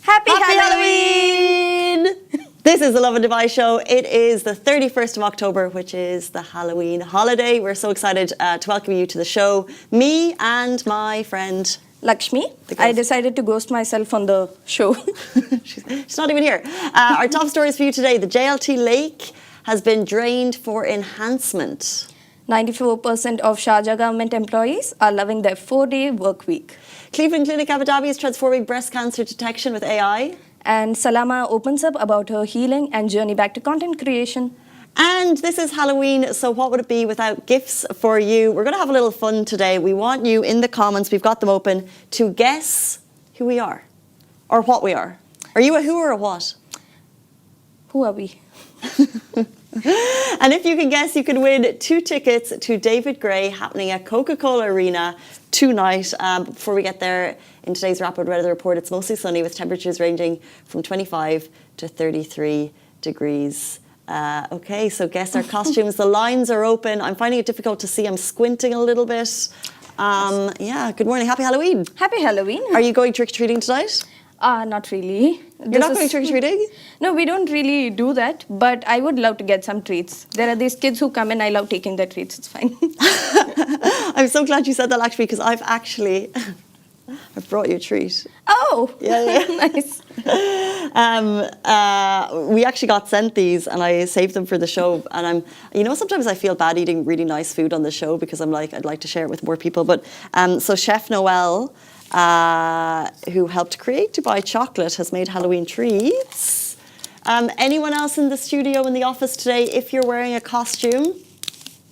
Happy Halloween! This is the Lovin Dubai show. It is the 31st of October, which is the Halloween holiday. We're so excited to welcome you to the show. Me and my friend Lakshmi. I decided to ghost myself on the show. she's not even here. Our top stories for you today. The JLT lake has been drained for enhancement. 94% of Sharjah government employees are loving their 4-day work week. Cleveland Clinic Abu Dhabi is transforming breast cancer detection with AI. And Salama opens up about her healing and journey back to content creation. And this is Halloween, so what would it be without gifts for you? We're going to have a little fun today. We want you in the comments, we've got them open, to guess who we are or what we are. Are you a who or a what? Who are we? And if you can guess, you can win 2 tickets to David Gray happening at Coca-Cola Arena tonight. Before we get there, in today's rapid weather report, it's mostly sunny with temperatures ranging from 25 to 33 degrees. Okay, so guess our costumes. The lines are open. I'm finding it difficult to see. I'm squinting a little bit. Yeah, good morning. Happy Halloween. Happy Halloween. Are you going trick-or-treating tonight? Not really. You're not going trick-or-treating? No, we don't really do that, but I would love to get some treats. There are these kids who come and I love taking their treats. It's fine. I'm so glad you said that, actually, because I've brought you a treat. Oh, yeah. Nice. We actually got sent these and I saved them for the show. And sometimes I feel bad eating really nice food on the show because I'm like, I'd like to share it with more people. But so Chef Noel, who helped create Dubai Chocolate, has made Halloween treats. Anyone else in the studio, in the office today, if you're wearing a costume,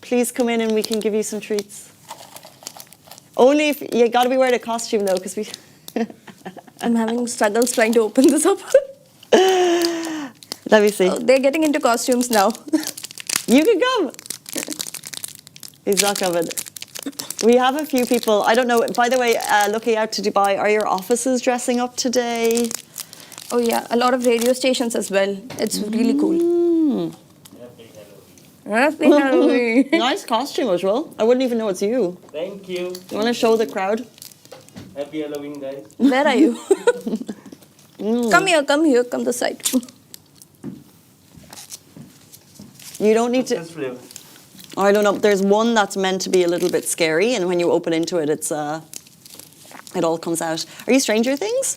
please come in and we can give you some treats. Only if you got to be wearing a costume though, because we. I'm having struggles trying to open this up. Let me see. Oh, they're getting into costumes now. You can come. He's not coming. We have a few people. I don't know. By the way, looking out to Dubai, are your offices dressing up today? Oh yeah, a lot of radio stations as well. It's really cool. Happy Halloween. Nice costume as well. I wouldn't even know it's you. Thank you. You want to show the crowd? Happy Halloween, guys. Where are you? Come here, come this side. You don't need to. This flavor. Oh, I don't know. There's one that's meant to be a little bit scary, and when you open into it, it all comes out. Are you Stranger Things?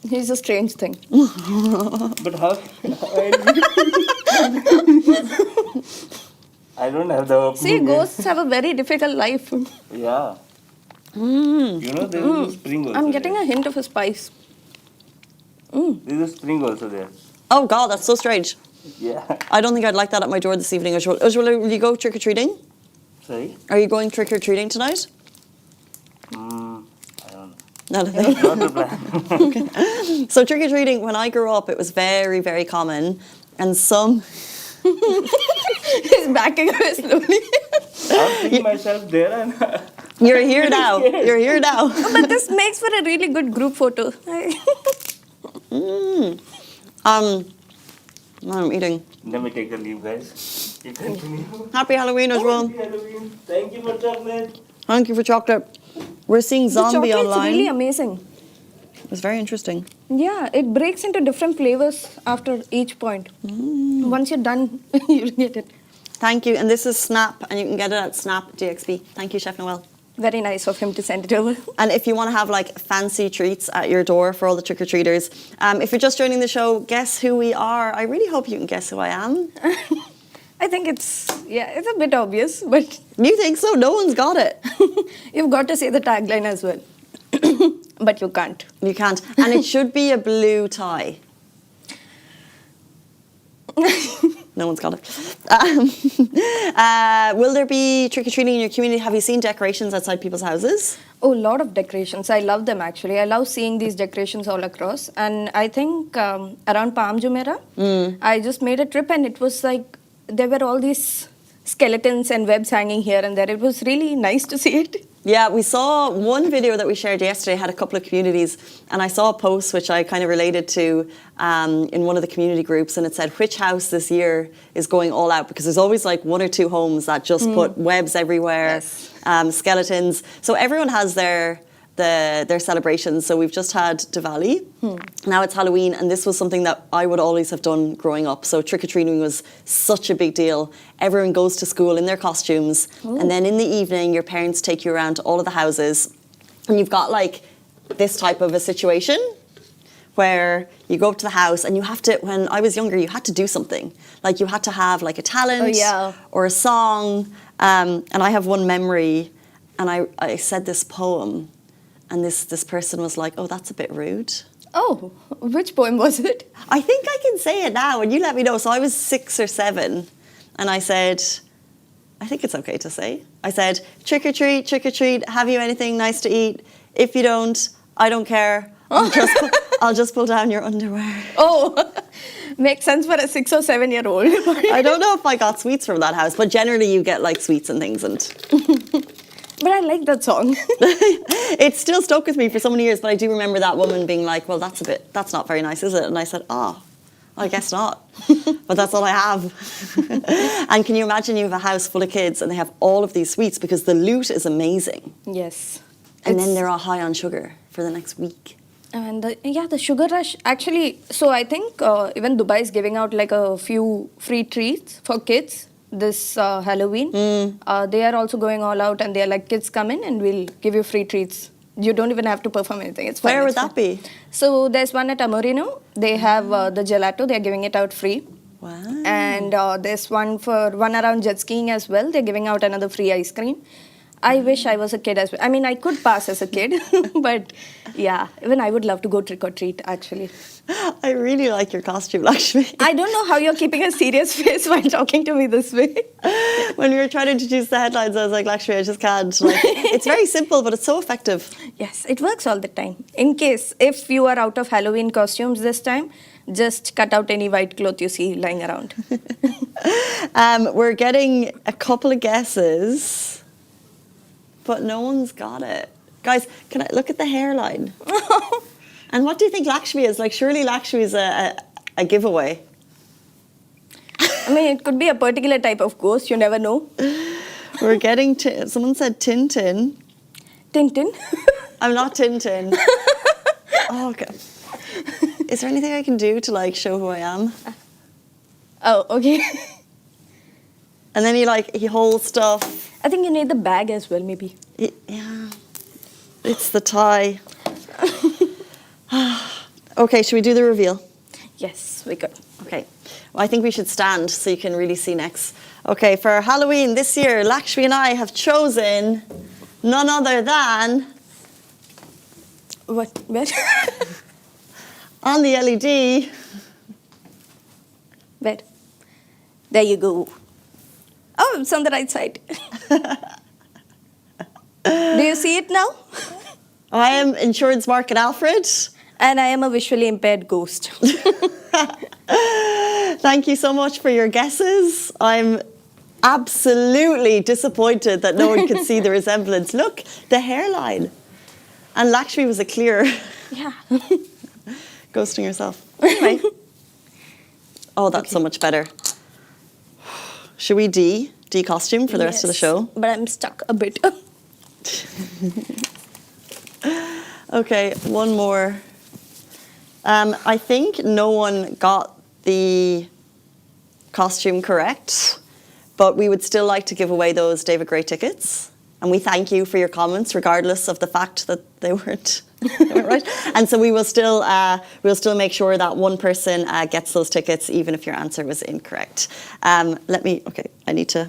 He's a strange thing. But how? I don't have the opening. See, ghosts have a very difficult life. Yeah. You know, there is a spring also. I'm getting a hint of a spice. There is a spring also there. Oh God, that's so strange. Yeah. I don't think I'd like that at my door this evening. Ujjwala, will you go trick-or-treating? Sorry? Are you going trick-or-treating tonight? I don't know. Not a thing. Not the plan. Okay. So trick-or-treating, when I grew up, it was very, very common. And some... He's backing away slowly. I'm seeing myself there and... You're here now. You're here now. Oh, but this makes for a really good group photo. I'm eating. Let me take the leave, guys. You continue. Happy Halloween as well. Happy Halloween. Thank you for chocolate. Thank you for chocolate. We're seeing zombie the chocolate's online. really amazing. It's very interesting. Yeah, it breaks into different flavors after each point. Once you're done, you'll get it. Thank you. And this is Snap, and you can get it at Snap DXB. Thank you, Chef Noel. Very nice of him to send it over. And if you want to have like fancy treats at your door for all the trick-or-treaters, if you're just joining the show, guess who we are. I really hope you can guess who I am. I think it's a bit obvious, but... You think so? No one's got it. You've got to say the tagline as well. But you can't. You can't. And it should be a blue tie. No one's got it. Will there be trick-or-treating in your community? Have you seen decorations outside people's houses? Oh, a lot of decorations. I love them actually. I love seeing these decorations all across. And I think around Palm Jumeirah, I just made a trip and it was like there were all these skeletons and webs hanging here and there. It was really nice to see it. Yeah, we saw one video that we shared yesterday, had a couple of communities, and I saw a post which I kind of related to in one of the community groups, and it said, which house this year is going all out? Because there's always like one or two homes that just put webs everywhere, skeletons. So everyone has their celebrations. So we've just had Diwali, now it's Halloween, and this was something that I would always have done growing up. So trick-or-treating was such a big deal. Everyone goes to school in their costumes, and then in the evening your parents take you around to all of the houses, and you've got like this type of a situation where you go up to the house and you have to, when I was younger, you had to do something. Like you had to have like a talent or a song, and I have one memory, and I said this poem. And this person was like, oh, that's a bit rude. Oh, which poem was it? I think I can say it now, and you let me know. So I was 6 or 7, and I said, I think it's okay to say. I said, trick or treat, have you anything nice to eat? If you don't, I don't care. I'll just pull down your underwear. Oh, makes sense for a 6 or 7 year old. I don't know if I got sweets from that house, but generally you get like sweets and things. And But I like that song. It's still stuck with me for so many years, but I do remember that woman being like, well, that's not very nice, is it? And I said, oh, I guess not. But that's all I have. And can you imagine you have a house full of kids and they have all of these sweets because the loot is amazing. Yes. And then they're all high on sugar for the next week. And the sugar rush, actually, so I think even Dubai is giving out like a few free treats for kids this Halloween. They are also going all out and they're like, kids come in and we'll give you free treats. You don't even have to perform anything. It's fun. Where would that be? So there's one at Amorino. They have the gelato. They're giving it out free. Wow. And there's one around jet skiing as well. They're giving out another free ice cream. I wish I was a kid as well. I mean, I could pass as a kid, but yeah, even I would love to go trick or treat actually. I really like your costume, Lakshmi. I don't know how you're keeping a serious face while talking to me this way. When we were trying to introduce the headlines, I was like, Lakshmi, I just can't. Like, it's very simple, but it's so effective. Yes, it works all the time. In case, if you are out of Halloween costumes this time, just cut out any white cloth you see lying around. We're getting a couple of guesses, but no one's got it. Guys, can I look at the hairline? And what do you think Lakshmi is? Like, surely Lakshmi is a giveaway. I mean, it could be a particular type of ghost. You never know. We're getting... someone said Tintin. Tintin? I'm not Tintin. Oh, okay. Is there anything I can do to, like, show who I am? Oh, okay. And then he holds stuff. I think you need the bag as well, maybe. Yeah. It's the tie. Okay, should we do the reveal? Yes, we could. Okay. Well, I think we should stand so you can really see next. Okay, for Halloween this year, Lakshmi and I have chosen none other than... What? Where? On the LED. Where? There you go. Oh, it's on the right side. Do you see it now? I am Insurance Market Alfred. And I am a visually impaired ghost. Thank you so much for your guesses. I'm absolutely disappointed that no one could see the resemblance. Look, the hairline. And Lakshmi was a clear. Yeah. Ghosting herself. Anyway. Oh, that's so much better. Should we de-costume for the rest of the show? But I'm stuck a bit. Okay, one more. I think no one got the costume correct, but we would still like to give away those David Gray tickets. And we thank you for your comments, regardless of the fact that they weren't right. And so we will still make sure that one person gets those tickets, even if your answer was incorrect. Okay, I need to.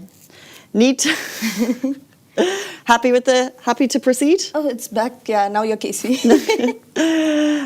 Happy to proceed? Oh, it's back. Yeah, now you're Casey.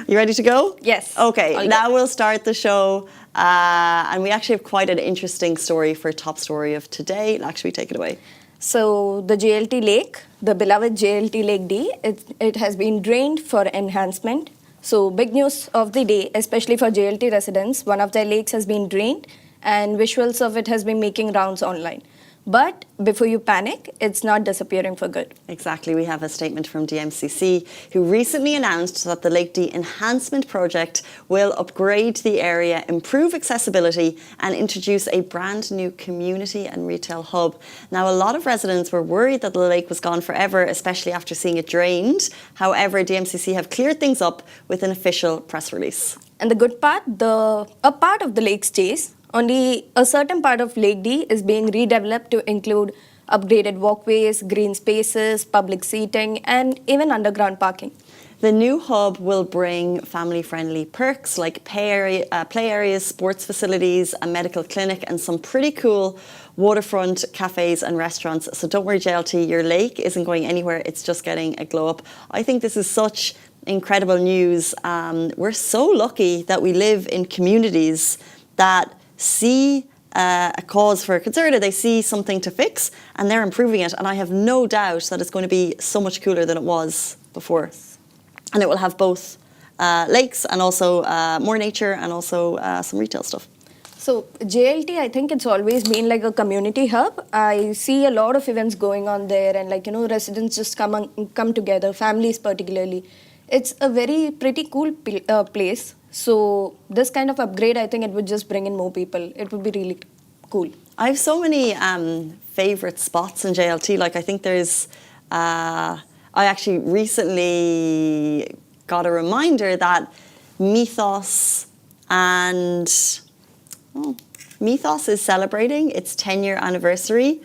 You ready to go? Yes. Okay, now we'll start the show. And we actually have quite an interesting story for top story of today. Lakshmi, take it away. So the JLT Lake, the beloved JLT Lake D, it has been drained for enhancement. So big news of the day, especially for JLT residents, one of their lakes has been drained and visuals of it has been making rounds online. But before you panic, it's not disappearing for good. Exactly. We have a statement from DMCC, who recently announced that the Lake D Enhancement project will upgrade the area, improve accessibility and introduce a brand new community and retail hub. Now, a lot of residents were worried that the lake was gone forever, especially after seeing it drained. However, DMCC have cleared things up with an official press release. And the good part, a part of the lake stays. Only a certain part of Lake D is being redeveloped to include upgraded walkways, green spaces, public seating, and even underground parking. The new hub will bring family-friendly perks like play areas, sports facilities, a medical clinic, and some pretty cool waterfront cafes and restaurants. So don't worry, JLT, your lake isn't going anywhere. It's just getting a glow up. I think this is such incredible news. We're so lucky that we live in communities that see a cause for concern, or they see something to fix and they're improving it. And I have no doubt that it's going to be so much cooler than it was before. And it will have both lakes and also more nature and also some retail stuff. So JLT, I think it's always been like a community hub. I see a lot of events going on there and residents just come together, families particularly. It's a very pretty cool place. So this kind of upgrade, I think it would just bring in more people. It would be really cool. I have so many favourite spots in JLT. Like I think there's, I actually recently got a reminder that Mythos is celebrating its 10-year anniversary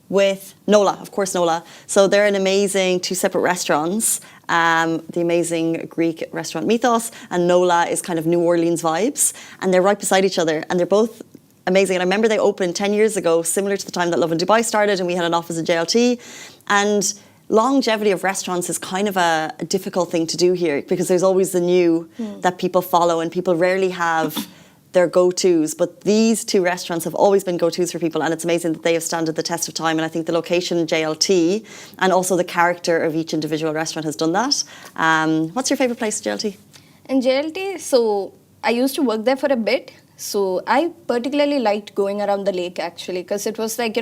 with Nola, of course, Nola. So they're an amazing two separate restaurants. The amazing Greek restaurant Mythos and Nola is kind of New Orleans vibes, and they're right beside each other and they're both amazing. And I remember they opened 10 years ago, similar to the time that Lovin Dubai started, and we had an office in JLT. And longevity of restaurants is kind of a difficult thing to do here because there's always the new that people follow, and people rarely have their go-tos, but these two restaurants have always been go-tos for people, and it's amazing that they have stood the test of time. And I think the location in JLT and also the character of each individual restaurant has done that. What's your favourite place in JLT? In JLT, so I used to work there for a bit, so I particularly liked going around the lake actually, because it was like,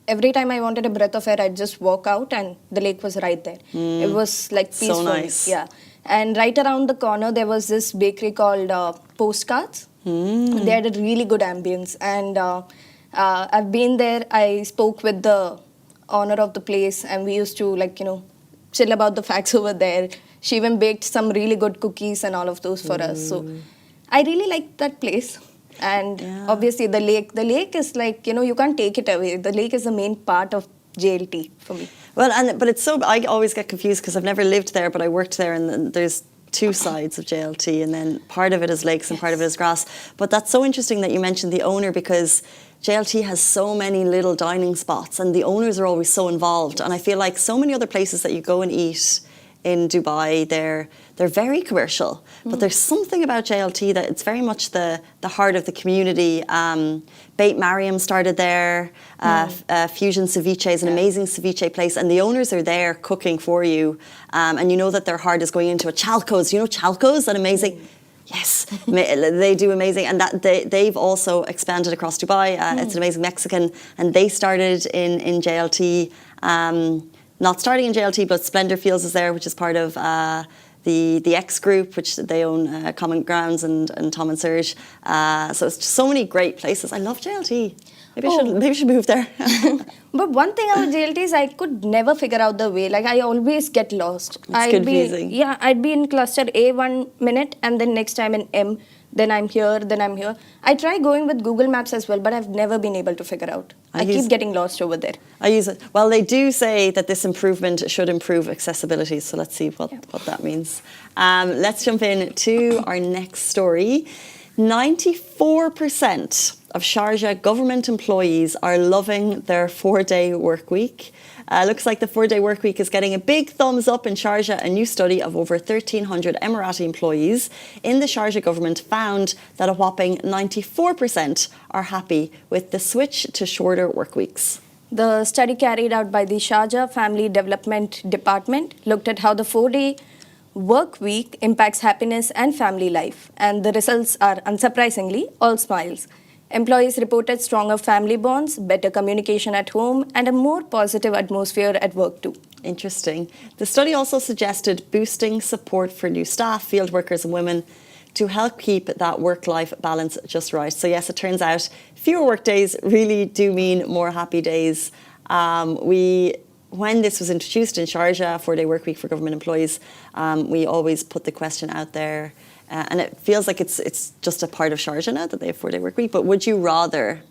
every time I wanted a breath of air, I'd just walk out and the lake was right there. It was like peaceful. So nice. Yeah. And right around the corner, there was this bakery called Postcards. They had a really good ambience, and I've been there. I spoke with the owner of the place, and we used to chill about the facts over there. She even baked some really good cookies and all of those for us. So I really liked that place. And obviously the lake is like, you can't take it away. The lake is the main part of JLT for me. Well, but it's so, I always get confused because I've never lived there, but I worked there, and there's two sides of JLT, and then part of it is lakes and part of it is grass. But that's so interesting that you mentioned the owner, because JLT has so many little dining spots and the owners are always so involved. And I feel like so many other places that you go and eat in Dubai, they're very commercial, but there's something about JLT that it's very much the heart of the community. Bait Mariam started there. Fusion Ceviche is an amazing ceviche place, and the owners are there cooking for you, and you know that their heart is going into a Chalco's. You know Chalco's, that amazing. Yes, they do amazing, and that they've also expanded across Dubai. It's an amazing Mexican, and they started in JLT. Not starting in JLT, but Splendor Fields is there, which is part of the X Group, which they own Common Grounds and Tom and Serge. So it's just so many great places. I love JLT. Maybe I should move there. But one thing about JLT is I could never figure out the way. Like I always get lost. It's confusing. I'd be in cluster A 1 minute and then next time in M. Then I'm here, then I'm here. I try going with Google Maps as well, but I've never been able to figure out. I keep getting lost over there. I use it. Well, they do say that this improvement should improve accessibility, so let's see what that means. Let's jump in to our next story. 94% of Sharjah government employees are loving their 4-day work week. Looks like the 4-day work week is getting a big thumbs up in Sharjah. A new study of over 1,300 Emirati employees in the Sharjah government found that a whopping 94% are happy with the switch to shorter work weeks. The study carried out by the Sharjah Family Development Department looked at how the 4-day work week impacts happiness and family life, and the results are unsurprisingly all smiles. Employees reported stronger family bonds, better communication at home, and a more positive atmosphere at work too. Interesting. The study also suggested boosting support for new staff, field workers and women to help keep that work-life balance just right. So yes, it turns out fewer work days really do mean more happy days. When this was introduced in Sharjah, 4-day work week for government employees, we always put the question out there, and it feels like it's just a part of Sharjah now that they have 4-day work week. But would you rather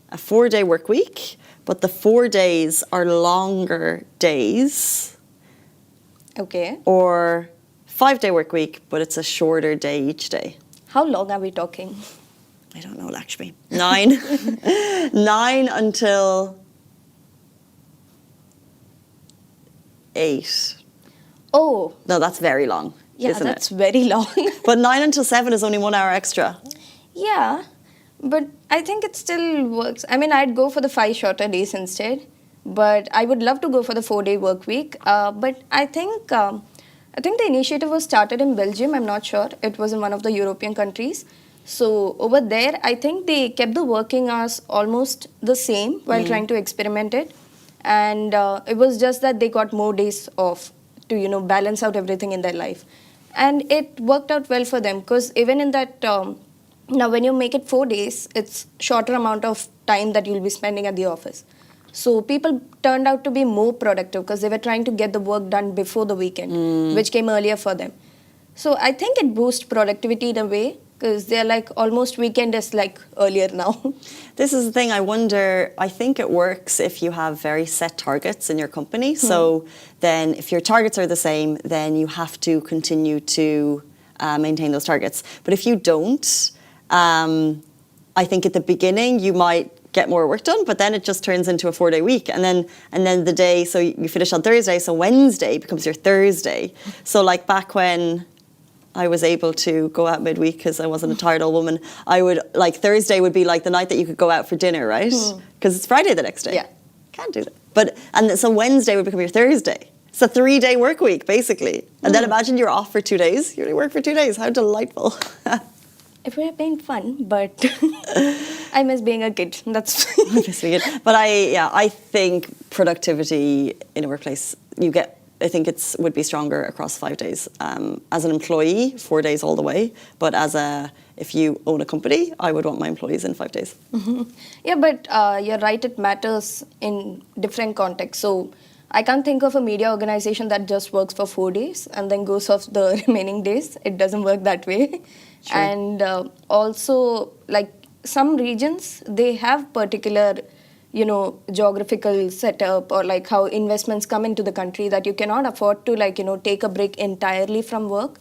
a 4-day work week, but the 4 days are longer days? Okay. Or 5-day work week, but it's a shorter day each day? How long are we talking? I don't know, Lakshmi. 9. 9 until 8. Oh. No, that's very long, Yeah, isn't that's it? very long. But 9 until 7 is only 1 hour extra. Yeah, but I think it still works. I mean, I'd go for the 5 shorter days instead, but I would love to go for the 4-day work week. But I think the initiative was started in Belgium. I'm not sure. It was in one of the European countries. So over there, I think they kept the working hours almost the same while trying to experiment it. And it was just that they got more days off to, balance out everything in their life. And it worked out well for them because even in that, now when you make it 4 days, it's shorter amount of time that you'll be spending at the office. So people turned out to be more productive because they were trying to get the work done before the weekend, which came earlier for them. So I think it boosts productivity in a way because they're like almost weekend is like earlier now. This is the thing, I think it works if you have very set targets in your company. So then if your targets are the same, then you have to continue to maintain those targets. But if you don't, I think at the beginning you might get more work done, but then it just turns into a 4-day week. And then the day, so you finish on Thursday, so Wednesday becomes your Thursday. So like back when I was able to go out midweek because I wasn't a tired old woman, I would, like Thursday would be like the night that you could go out for dinner, right? Because it's Friday the next day. Yeah. Can't do that. So Wednesday would become your Thursday. It's a 3-day work week, basically. And then imagine you're off for 2 days. You only work for 2 days. How delightful. It would have been fun, but I miss being a kid. That's But I think productivity in a workplace, I think it would be stronger across 5 days. As an employee, 4 days all the way. But if you own a company, I would want my employees in 5 days. Yeah, but you're right, it matters in different contexts. So I can't think of a media organization that just works for 4 days and then goes off the remaining days. It doesn't work that way. True. And also, like some regions, they have particular, geographical setup or like how investments come into the country that you cannot afford to take a break entirely from work.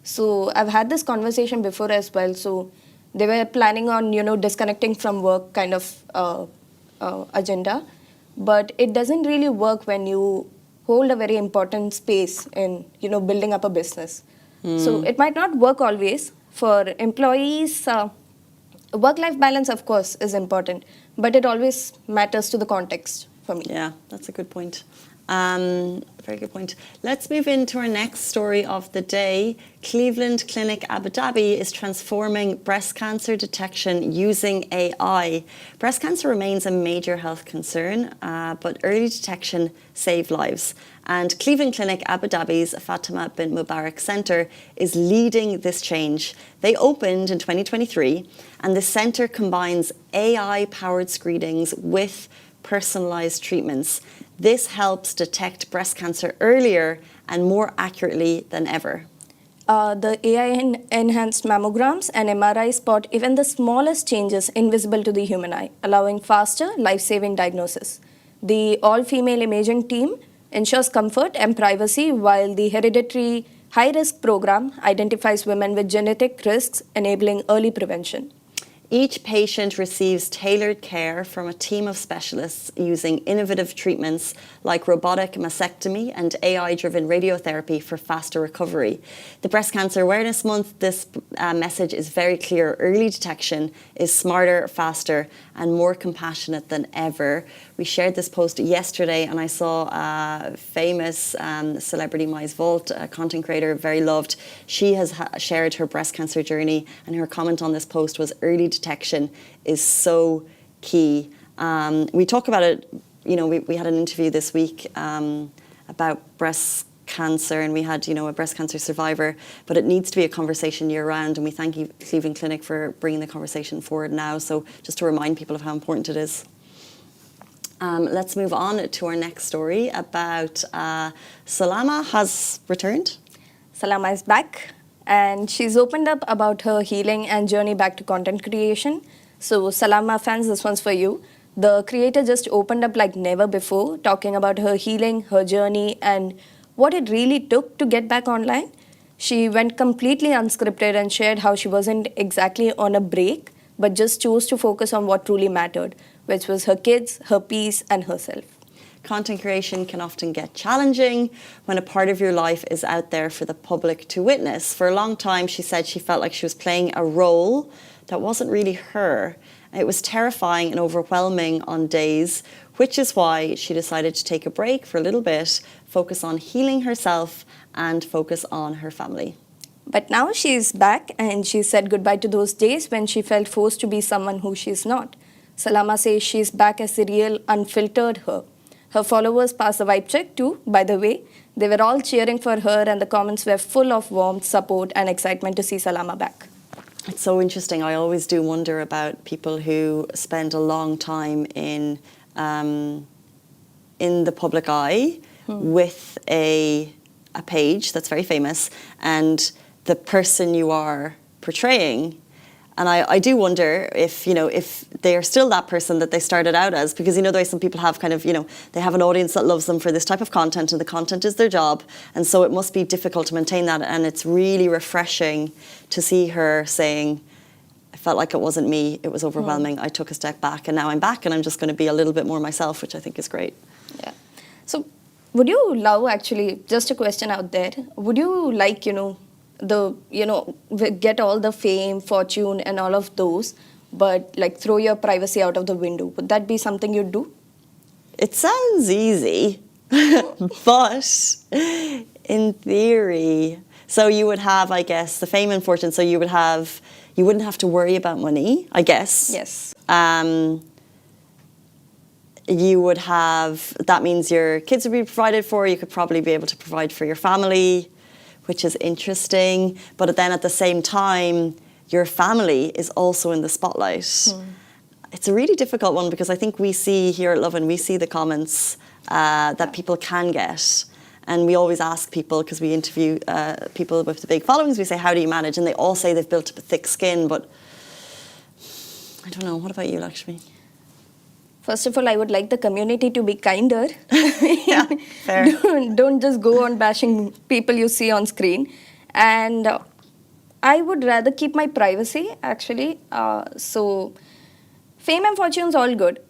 So I've had this conversation before as well. So they were planning on, disconnecting from work kind of agenda. But it doesn't really work when you hold a very important space in, building up a business. So it might not work always. For employees, work-life balance, of course, is important, but it always matters to the context for me. Yeah, that's a good point. Very good point. Let's move into our next story of the day. Cleveland Clinic Abu Dhabi is transforming breast cancer detection using AI. Breast cancer remains a major health concern, but early detection saves lives. And Cleveland Clinic Abu Dhabi's Fatima bin Mubarak Centre is leading this change. They opened in 2023, and the centre combines AI-powered screenings with personalised treatments. This helps detect breast cancer earlier and more accurately than ever. The AI-enhanced mammograms and MRI spot even the smallest changes invisible to the human eye, allowing faster, life-saving diagnosis. The all-female imaging team ensures comfort and privacy, while the hereditary high-risk program identifies women with genetic risks, enabling early prevention. Each patient receives tailored care from a team of specialists using innovative treatments like robotic mastectomy and AI-driven radiotherapy for faster recovery. The Breast Cancer Awareness Month, this message is very clear. Early detection is smarter, faster, and more compassionate than ever. we shared this post yesterday, and I saw a famous celebrity, Mize Volt, a content creator, very loved. She has shared her breast cancer journey, and her comment on this post was, early detection is so key. We talk about it, you know, we had an interview this week about breast cancer, and we had, you know, a breast cancer survivor, but it needs to be a conversation year round, and we thank you, Cleveland Clinic, for bringing the conversation forward now. So just to remind people of how important it is. Let's move on to our next story about Salama has returned. Salama is back, and she's opened up about her healing and journey back to content creation. So Salama fans, this one's for you. The creator just opened up like never before, talking about her healing, her journey, and what it really took to get back online. She went completely unscripted and shared how she wasn't exactly on a break, but just chose to focus on what truly mattered, which was her kids, her peace, and herself. Content creation can often get challenging when a part of your life is out there for the public to witness. For a long time, she said she felt like she was playing a role that wasn't really her. It was terrifying and overwhelming on days, which is why she decided to take a break for a little bit, focus on healing herself and focus on her family. But now she's back, and she said goodbye to those days when she felt forced to be someone who she's not. Salama says she's back as the real, unfiltered her. Her followers passed the vibe check too, by the way. They were all cheering for her, and the comments were full of warmth, support, and excitement to see Salama back. It's so interesting. I always do wonder about people who spend a long time in the public eye with a page that's very famous, and the person you are portraying. And I do wonder if, you know, if they are still that person that they started out as, because, you know, the way some people have kind of, you know, they have an audience that loves them for this type of content, and the content is their job. And so it must be difficult to maintain that. And it's really refreshing to see her saying, I felt like it wasn't me, it was overwhelming. I took a step back, and now I'm back, and I'm just going to be a little bit more myself, which I think is great. Yeah. So would you love, actually, just a question out there, would you like, get all the fame, fortune, and all of those, but like throw your privacy out of the window? Would that be something you'd do? It sounds easy, but in theory, so you would have, I guess, the fame and fortune. So you wouldn't have to worry about money, I guess. Yes. You would have, that means your kids would be provided for. You could probably be able to provide for your family, which is interesting. But then at the same time, your family is also in the spotlight. It's a really difficult one, because I think we see here at Lovin, we see the comments that people can get. And we always ask people, because we interview people with the big followings, we say, how do you manage? And they all say they've built up a thick skin, but I don't know. What about you, Lakshmi? First of all, I would like the community to be kinder. Yeah, fair. Don't just go on bashing people you see on screen. And I would rather keep my privacy, actually. So fame and fortune's all good.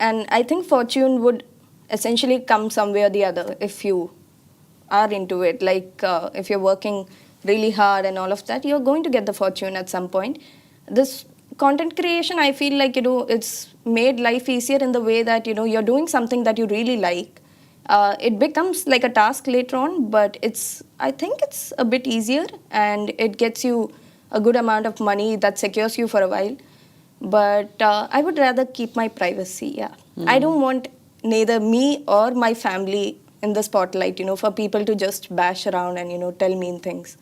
And I think fortune would essentially come some way or the other if you are into it. Like if you're working really hard and all of that, you're going to get the fortune at some point. This content creation, I feel like, it's made life easier in the way that, you're doing something that you really like. It becomes like a task later on, but I think it's a bit easier, and it gets you a good amount of money that secures you for a while. But I would rather keep my privacy, yeah. I don't want neither me or my family in the spotlight, for people to just bash around and, tell mean things.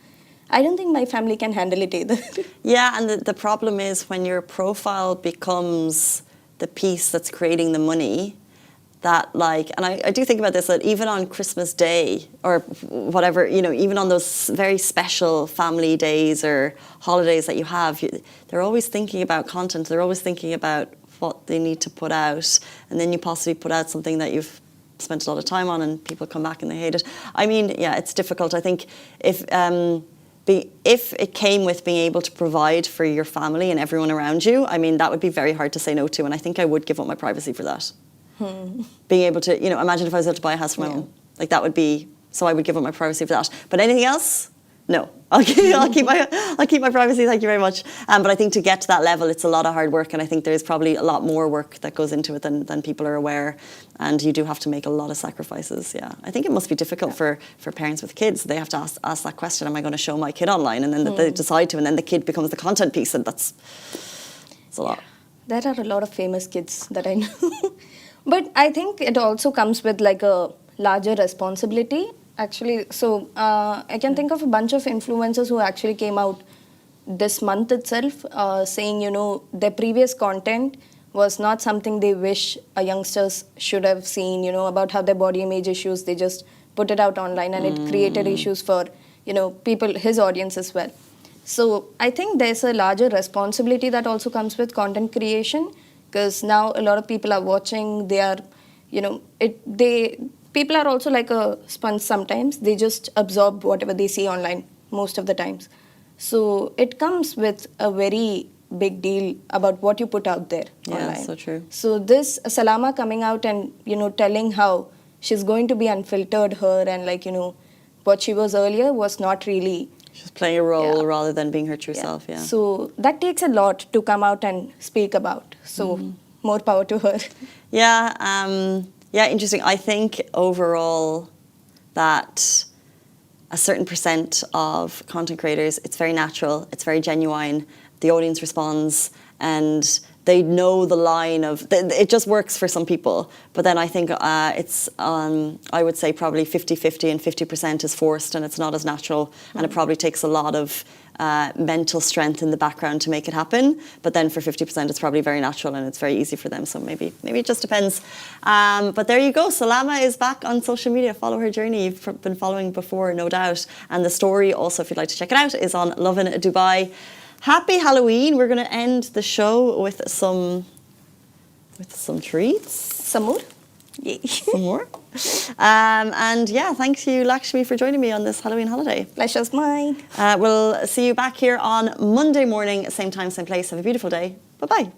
I don't think my family can handle it either. Yeah, and the problem is when your profile becomes the piece that's creating the money, that and I do think about this, that even on Christmas Day or whatever, even on those very special family days or holidays that you have, they're always thinking about content. They're always thinking about what they need to put out. And then you possibly put out something that you've spent a lot of time on and people come back and they hate it. I mean, yeah, it's difficult. I think if it came with being able to provide for your family and everyone around you, I mean, that would be very hard to say no to. And I think I would give up my privacy for that. Being able to, imagine if I was able to buy a house for my own. Like that would be, so I would give up my privacy for that. But anything else? No. I'll keep my privacy. Thank you very much. But I think to get to that level, it's a lot of hard work, and I think there's probably a lot more work that goes into it than people are aware. And you do have to make a lot of sacrifices. Yeah, I think it must be difficult for parents with kids. They have to ask that question: am I going to show my kid online? And then they decide to, and then the kid becomes the content piece, and it's a lot. There are a lot of famous kids that I know, but I think it also comes with like a larger responsibility. Actually, so I can think of a bunch of influencers who actually came out this month itself saying, their previous content was not something they wish youngsters should have seen, about how their body image issues. They just put it out online and it created issues for, people, his audience as well. So I think there's a larger responsibility that also comes with content creation, because now a lot of people are watching, they are, people are also like a sponge sometimes. They just absorb whatever they see online most of the times. So it comes with a very big deal about what you put out there online. Yeah, so true. So this Salama coming out and, telling how she's going to be unfiltered her and like, what she was earlier was not really... She's playing a role rather than being her true self, yeah. So that takes a lot to come out and speak about. So more power to her. Yeah, yeah, interesting. I think overall that a certain percent of content creators, it's very natural, it's very genuine, the audience responds, and they know the line of, it just works for some people. But then I think it's, I would say probably 50-50, and 50% is forced and it's not as natural, and it probably takes a lot of mental strength in the background to make it happen. But then for 50%, it's probably very natural and it's very easy for them. So maybe it just depends. But there you go. Salama is back on social media. Follow her journey. You've been following before, no doubt. And the story also, if you'd like to check it out, is on Lovin Dubai. Happy Halloween. We're going to end the show with some treats. Some more? Yay. Some more. And yeah, thank you, Lakshmi, for joining me on this Halloween holiday. Pleasure's mine. We'll see you back here on Monday morning, same time, same place. Have a beautiful day. Bye-bye.